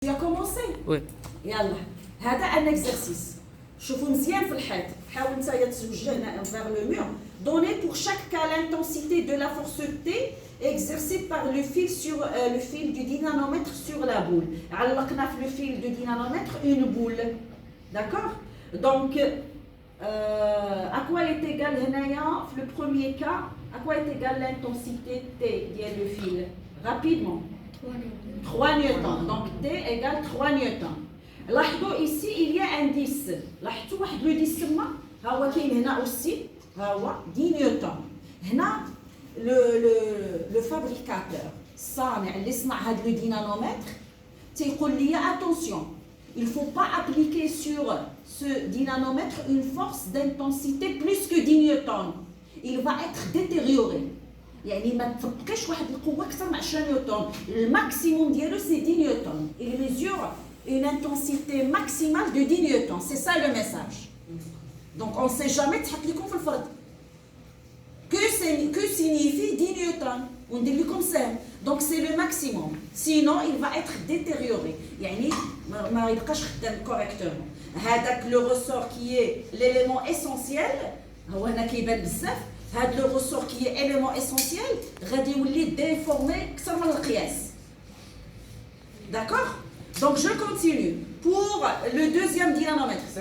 Tu as commencé? Oui. يلا هذا ان اكزرسيس شوفوا مزيان في الحيط حاول نتايا توجه هنا vers le mur. Donnez pour chaque cas l'intensité de la force T exercée par le fil du dynamomètre sur la boule. علقنا في le fil du dynamomètre une boule. D'accord? Donc à quoi est égal هنايا في le premier cas à quoi est égal l'intensité T ديال le fil? Rapidement. 3 newtons. Donc T égale 3 newtons. لاحظوا ici il y a un 10. لاحظتوا واحد لو 10 تما ها هو كاين هنا اوسي ها هو 10 نيوتن. هنا لو فابريكاتور الصانع اللي صنع هذا لو دينامومتر تيقول لي attention il faut pas appliquer sur ce dynanomètre une force d'intensité plus que 10 newtons. Il va être détérioré. يعني ما تطبقيش واحد القوه اكثر من 10 نيوتن. الماكسيموم ديالو سي 10 نيوتن. Il mesure une intensité maximale de 10 newtons. C'est ça le message. Donc on ne sait jamais تحط لكم في الفرد. Que signifie 10 newtons? On dit comme ça. Donc c'est le maximum. Sinon il va être détérioré. يعني ما يبقاش خدام correctement. هذاك le ressort qui est l'élément essentiel هو هنا كيبان بزاف. هذا le ressort qui est élément essentiel غادي يولي déformé اكثر من القياس. D'accord? Donc je continue. Pour le deuxième dynanomètre, 5,5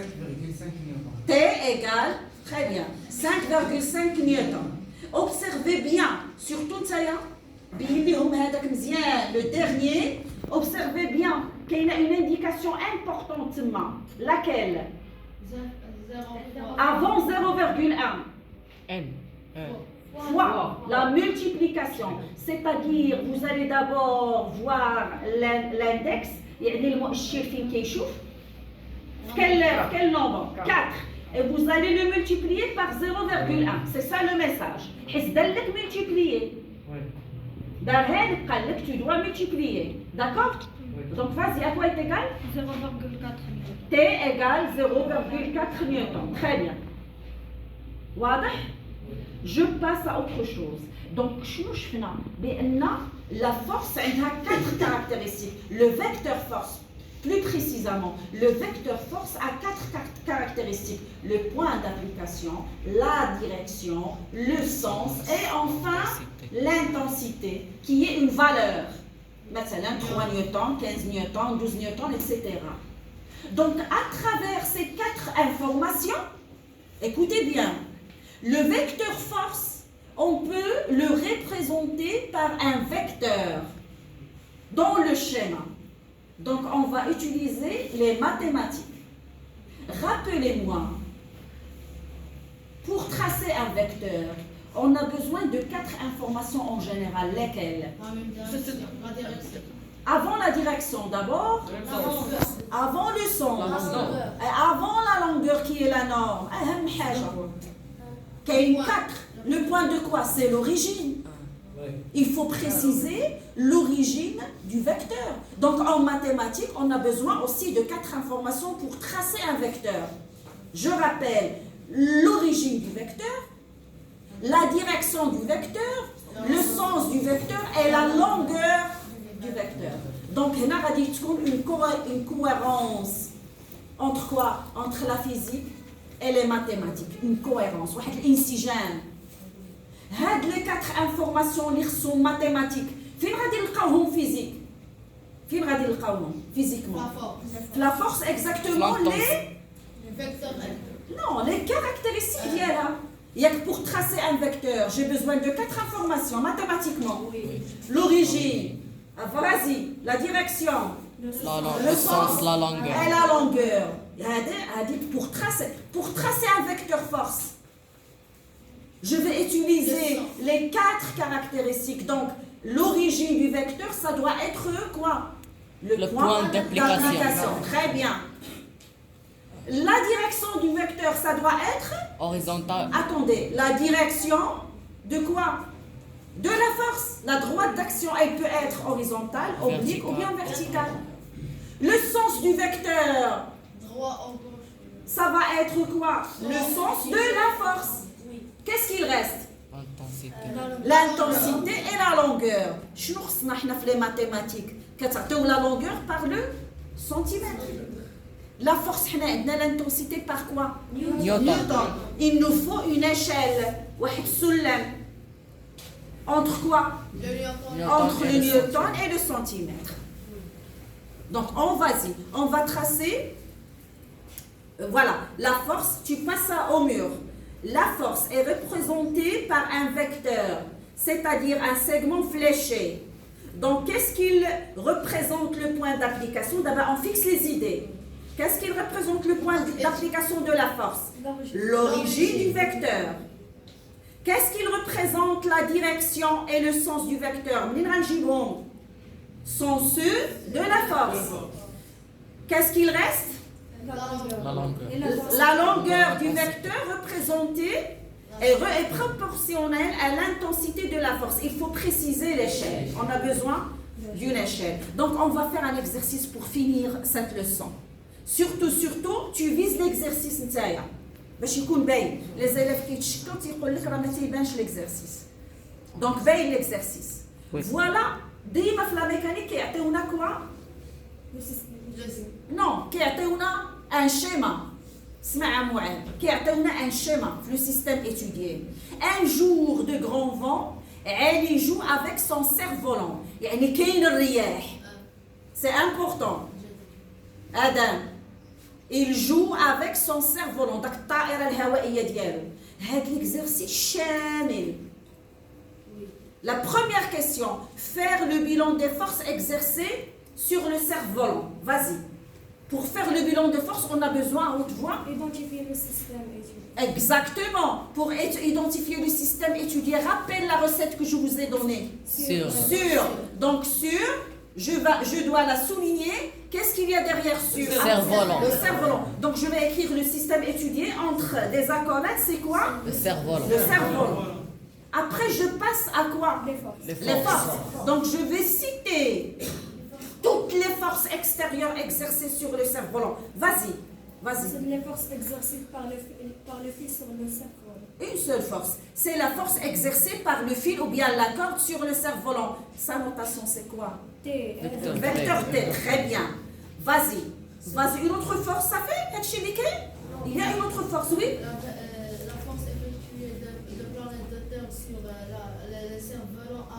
newtons. T égale, très bien, 5,5 newtons. Observez bien, surtout Taya, le dernier, observez bien qu'il y a une indication importante. Laquelle? Avant 0,1. N. Fois la multiplication. C'est-à-dire, vous allez d'abord voir l'index. يعني المؤشر فين كيشوف في quel nombre 4 et vous allez le multiplier par 0,1. C'est ça le message. حيت دار لك multiplier دارها لك قال لك tu dois multiplier. D'accord? Donc vas-y, à quoi est égal? 0,4 newtons. T égale 0,4 newtons. Très bien. واضح؟ Je passe à autre chose. Donc شنو شفنا؟ بأن la force عندها 4 caractéristiques. Le vecteur force, plus précisément, le vecteur force a 4 caractéristiques. Le point d'application, la direction, le sens et enfin l'intensité, qui est une valeur. مثلا 3 newtons, 15 newtons, 12 newtons, etc. Donc à travers ces 4 informations, écoutez bien, le vecteur force, on peut le représenter par un vecteur dans le schéma. Donc on va utiliser les mathématiques. Rappelez-moi, pour tracer un vecteur, on a besoin de 4 informations en général. Lesquelles? Avant la direction d'abord, avant le sens, avant la longueur qui est la norme. Qu'il y a 4. Le point de quoi? C'est l'origine. Il faut préciser l'origine du vecteur. Donc en mathématiques, on a besoin aussi de 4 informations pour tracer un vecteur. Je rappelle l'origine du vecteur, la direction du vecteur, le sens du vecteur et la longueur du vecteur. Donc il y a une cohérence entre quoi? Entre la physique et les mathématiques. Une cohérence. الانسجام. هاد les 4 informations اللي خصهم mathématiques فين غادي نلقاوهم فيزيك؟ فين غادي نلقاوهم فيزيكمون؟ la force exactement les caractéristiques ديالها. ياك pour tracer un vecteur, j'ai besoin de 4 informations mathématiquement. L'origine, vas-y, la direction, le sens, la longueur. Et la longueur. Pour tracer un vecteur force, je vais utiliser les 4 caractéristiques. Donc, l'origine du vecteur, ça doit être quoi? Le point d'application. Très bien. La direction du vecteur, ça doit être Horizontal. Attendez, la direction de quoi? De la force. La droite d'action, elle peut être horizontale, oblique ou bien verticale. Le sens du vecteur, ça va être quoi? Le sens de la force. Qu'est-ce qu'il reste? L'intensité et la longueur. شنو خصنا حنا في les mathématiques? كتعطيو la longueur par le centimètres. La force, on a l'intensité par quoi? Newton. Il nous faut une échelle. Entre quoi? Entre le newton et le centimètre. Donc, on va tracer. Voilà, la force, tu passes ça au mur. La force est représentée par un vecteur, c'est-à-dire un segment fléché. Donc, qu'est-ce qu'il représente le point d'application? D'abord, on fixe les idées. Qu'est-ce qu'il représente le point d'application de la force? L'origine du vecteur. Qu'est-ce qu'il représente la direction et le sens du vecteur? Sens de la force. Qu'est-ce qu'il reste? La longueur du vecteur représentée est proportionnelle à l'intensité de la force. Il faut préciser l'échelle. On a besoin d'une échelle. Donc, on va faire un exercice pour finir cette leçon. Surtout, tu vises l'exercice نتايا باش يكون باين. Les élèves qui تشكوا تيقول لك راه ما تيبانش l'exercice. Donc, باين l'exercice. Voilà, ديما في لا ميكانيك كيعطيونا كوا؟ Non, كيعطيونا un schéma. اسمع معايا كيعطيونا un schéma في le système étudié. Un jour de grand vent, Ali joue avec son cerf-volant. يعني كاين الرياح. C'est important. Adam, il joue avec son cerf-volant. داك الطائرة الهوائية ديالو. هاد l'exercice شامل. La première question, faire le bilan des forces exercées sur le cerf-volant. Vas-y. Pour faire le bilan de force, on a besoin, à haute voix, identifier le système étudié. Exactement. Pour identifier le système étudié, rappelle la recette que je vous ai donnée. Sur. Donc sur, je dois la souligner. Qu'est-ce qu'il y a derrière sur? Le cerf-volant. Le cerf-volant. Donc je vais écrire le système étudié entre des accolades. C'est quoi? Le cerf-volant. Le cerf-volant. Après, je passe à quoi? Les forces. Donc je vais citer toutes les forces extérieures exercées sur le cerf-volant. Vas-y. C'est les forces exercées par le fil sur le cerf-volant. Une seule force. C'est la force exercée par le fil ou bien la corde sur le cerf-volant. Sa notation, c'est quoi? T. Vecteur T. Très bien. Vas-y. Une autre force, ça fait? Il y a une autre force, oui? La force effectuée de planète de Terre sur la